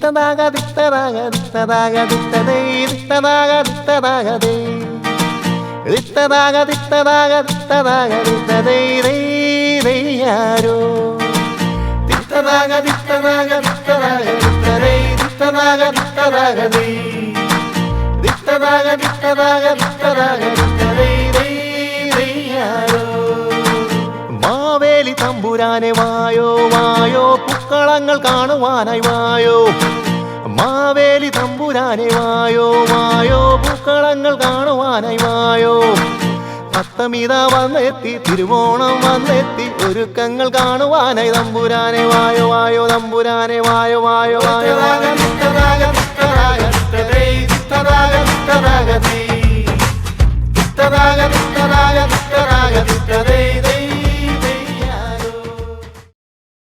ദിത്തനാഗ ദിത്തനാഗ ദിത്തനാഗ ദിത്തനേ ദിത്തനാഗ ദിത്തനാഗതേ ദിത്തനാഗ ദിത്തനാഗ ദിത്തനാഗ ദിത്തനേ യാരോ ദിത്തനാഗ ദിത്തനാഗ ദിത്തനാഗ ദിത്തനേ ദിത്തനാഗ ദിത്തനാഗതേ ദിത്തനാഗ ദിത്തനാഗ ദിത്തനാഗ ദിത്തനേ യാരോ മാവേലി തമ്പുരാനെ വായോ വായോ പൂക്കളങ്ങൾ കാണുവാനായി വായോ മാവേലി തമ്പുരാനെ വായോ വായോ പൂക്കളങ്ങൾ കാണുവാനായി വായോ അത്തമിത വന്നെത്തി തിരുവോണം വന്നെത്തി ഒരുക്കങ്ങൾ കാണുവാനായി തമ്പുരാനെ വായോ വായോ തമ്പുരാനെ വായോ വായോ വായോ ദിത്തനാഗ ദിത്തനാഗ ദിത്തനാഗ ദിത്തനാഗ ദിത്തനാഗ ദിത്തനാഗ ദിത്തനേ